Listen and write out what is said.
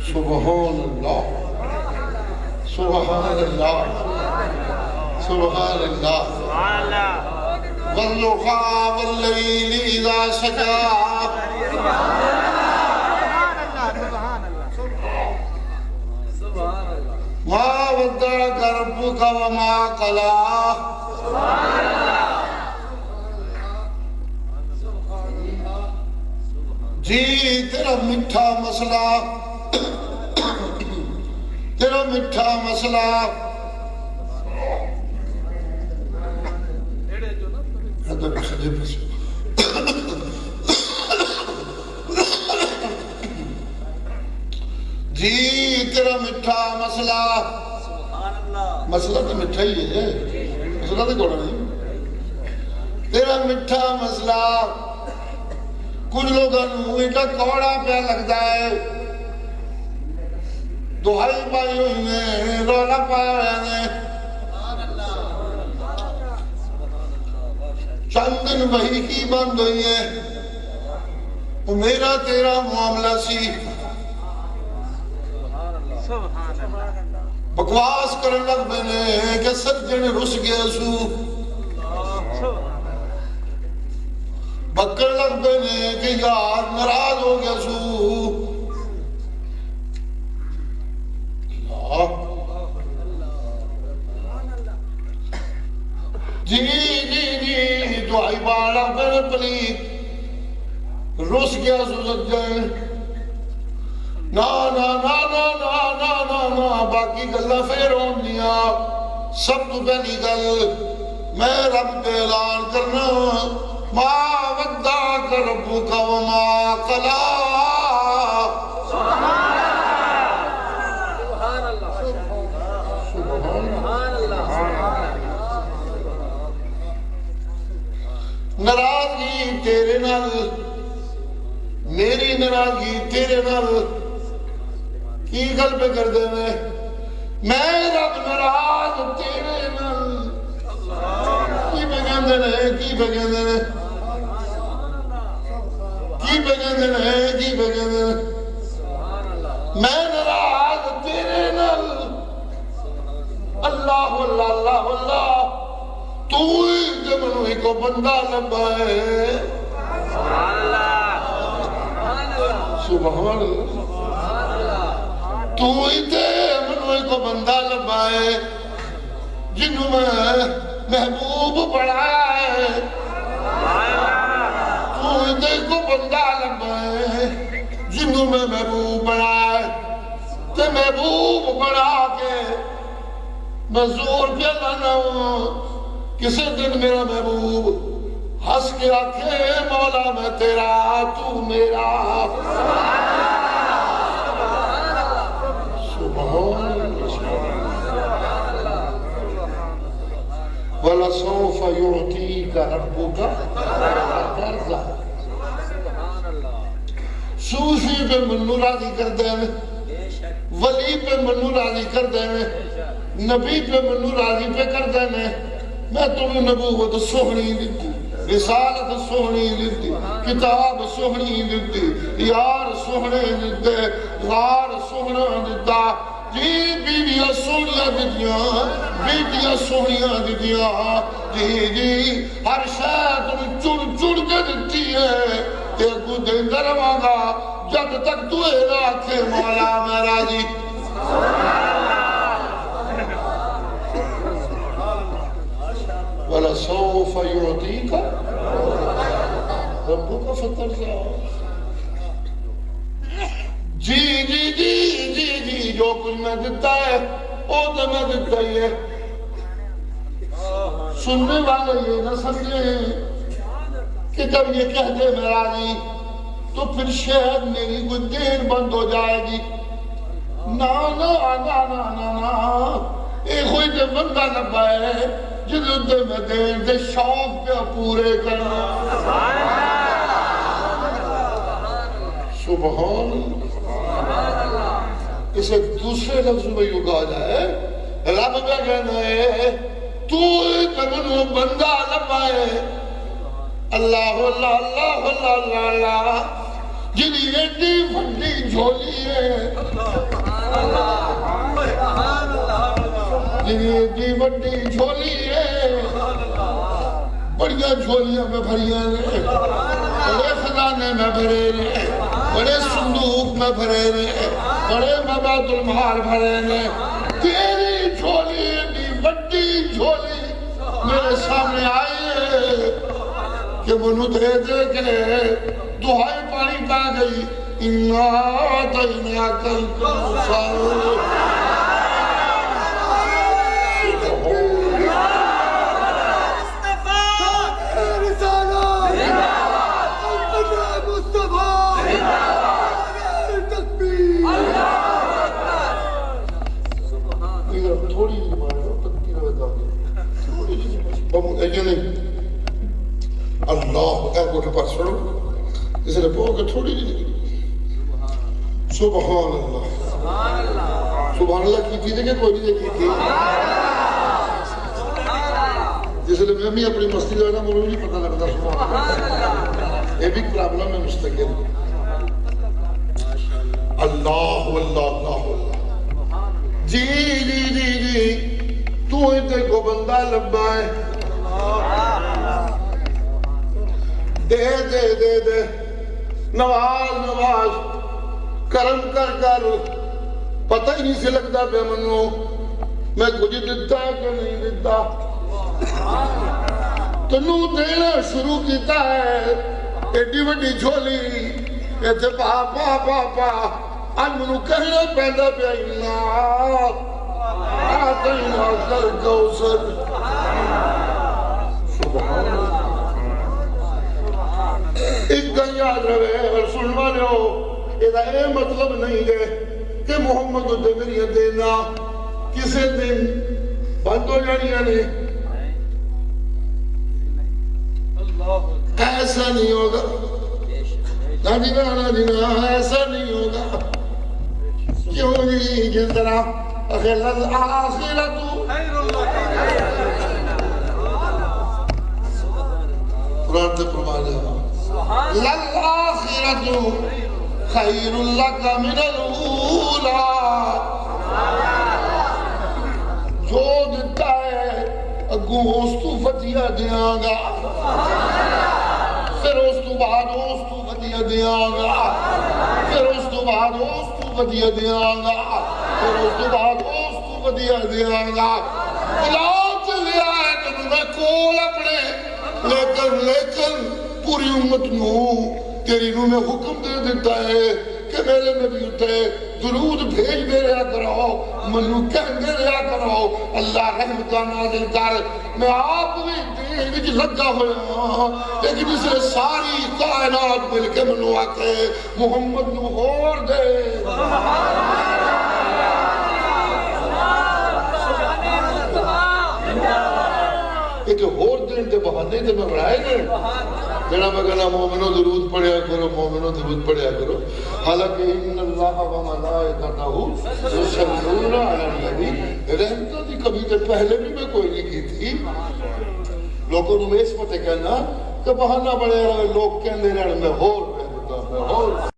سبحان اللہ سبحان اللہ سبحان اللہ والضحى والليل إذا سجى ما ودعك ربك وما قلى جی تیرا میٹھا مسئلہ تیرا میٹھا مسئلہ جی تیرا میٹھا مسئلہ مسئلہ تو میٹھا ہی ہے مسئلہ تو کوڑا نہیں تیرا میٹھا مسئلہ کچھ لوگوں ہوئی کا کوڑا پہ لگتا ہے دہائی پائی ہوئی ہیں رولا پایا ہوئے ہیں چند دن وہی کی بند ہوئی ہے وہ میرا تیرا معاملہ سی بکواس کرن لگ بنے کہ سجن رس گیا سو بکر لگ بنے کہ یار ناراض ہو گیا سو جی جی جی دعائی بالا پر پلیت رس گیا سو سجن نا نا نا نا نا نا نا نا باقی گلہ فیرون دیا سب تو پہلی گل میں رب پہ اعلان کرنا ما ودعک ربک وما قلی سبحان اللہ سبحان اللہ ناراضگی تیرے نال میری ناراضگی تیرے نال کی گل پہ کر دے میں رب ناراض تیرے نال کی بگندے نے کی بگندے نے کی بگندے نے کی بگندے نے میں ناراض تیرے نال اللہ اللہ اللہ اللہ تو ہی جب انہی کو بندہ لبا ہے سبحان اللہ تو ہی تے منوئی کو بندہ لبائے جنہوں میں محبوب پڑھایا ہے تو ہی تے کو بندہ لبائے جنہوں میں محبوب پڑھایا ہے تے محبوب پڑھا کے میں زور پہ لانا ہوں کسی دن میرا محبوب ہس کے آکھے مولا میں تیرا تو میرا وَلَسَوْفَ يُعْتِيكَ رَبُّكَ فَتَرْضَى صوفی پہ منو راضی کر دے میں ولی پہ منو راضی کر دے میں نبی پہ منو راضی پہ کر دے میں تمہیں نبوت سوہنی دیتی رسالت سوہنی دیتی کتاب سوہنی دیتی یار سوہنے دیتے غار سوہنا دیتا جی بیویاں سوہنیاں دیتیاں بیٹیاں سوہنیاں دیتیاں جی جی ہر شاید تمہیں چڑ چڑ کے دیتی ہے تے کو دیندر مانگا جب تک تو راکھے مولا میں راضی وَلَسَوْفَ يُعْتِيكَ رَبُّكَ فَتَرْضَى جی جی جی جی جی جو کچھ میں دیتا ہے وہ تو میں دیتا ہی ہے سننے والے یہ نہ سمجھیں کہ جب یہ کہہ دے میں راضی تو پھر شاید میری کوئی دیر بند ہو جائے گی نا نا نا نا نا نا ایک ہوئی جو بندہ لبا ہے جدو دے میں دیر دے شوق پہ پورے کرنا سبحان اسے دوسرے لفظ میں یوں کہا جائے رب میں کہنا ہے تو تمہیں بندہ لبائے اللہ اللہ اللہ اللہ اللہ جنی ایڈی وڈی جھولی ہے جنی ایڈی وڈی جھولی ہے بڑیاں جھولیاں میں بھریاں نے بڑے خزانے میں بھرے نے بڑے صندوق میں بھرے نے بڑے بیت المال بھرے نے تیری جھولی ایڈی وڈی جھولی میرے سامنے آئی ہے کہ منو دے دے کے دہائی پانی پا گئی اِنَّا أَعْطَيْنَاكَ الْكَوْثَرَ تھوڑی جی مارے پتی روایت آگے نہیں اللہ اے گوٹے پاس چھوڑو اس نے بہت کہ تھوڑی جی سبحان اللہ سبحان اللہ کی تھی کہ کوئی نہیں کی تھی جس نے میں بھی اپنی مستی جو ہے نا مجھے نہیں پتہ لگتا سبحان اللہ یہ بھی پرابلم ہے مستقل اللہ اللہ جی جی جی جی تو اتنے کو بندہ لبا ہے دے دے دے دے نواز نواز کرم کر کر پتہ ہی نہیں سے لگتا پہ منو میں کچھ دیتا کہ نہیں دیتا تنو دینا شروع کیتا ہے ایڈی وڈی جھولی ایتھے پا پا پا پا آج منو کہنا پہندا پہ اِنَّا أَعْطَيْنَاكَ الْكَوْثَرَ سبحان اللہ ایک گن یاد رہے اور سن والے ہو یہ مطلب نہیں ہے کہ محمد دگریہ دینا کسے دن بند ہو جانیاں نے ایسا نہیں ہوگا نا دینا ایسا نہیں ہوگا کیوں جی جس طرح آخرتو قرآن سے فرمایا لَلْآخِرَةُ خَيْرٌ لَكَ مِنَ الْأُولَى جو دیتا ہے اگوں ہوستو فتیہ دیاں گا پھر ہوستو بعد ہوستو فتیہ دیاں گا پھر ہوستو بعد ہوستو فتیہ دیاں گا پھر ہوستو بعد ہوستو فتیہ دیاں گا بلا چلے آئے کہ میں کول اپنے لیکن پوری امت نو تیری نو میں حکم دے دیتا ہے کہ میرے نبی اتے درود بھیج دے رہا کرو منو کہہ دے رہا کرو اللہ رحمتہ نازل کر میں آپ بھی دین وچ لگا ہویا لیکن اس نے ساری کائنات مل کے منو آکے محمد نو اور دے ایک اور دن دے بہانے دے میں بڑھائے گئے جنا میں کہنا مومنوں درود پڑھیا کرو مومنوں درود پڑھیا کرو حالانکہ ان اللہ و ملائکتہ یصلون علی النبی رحمتہ دی کبھی تے پہلے بھی میں کوئی نہیں کی تھی لوگوں نے اس پتے کہنا کہ بہانہ بڑھے رہے لوگ کہنے رہے میں ہور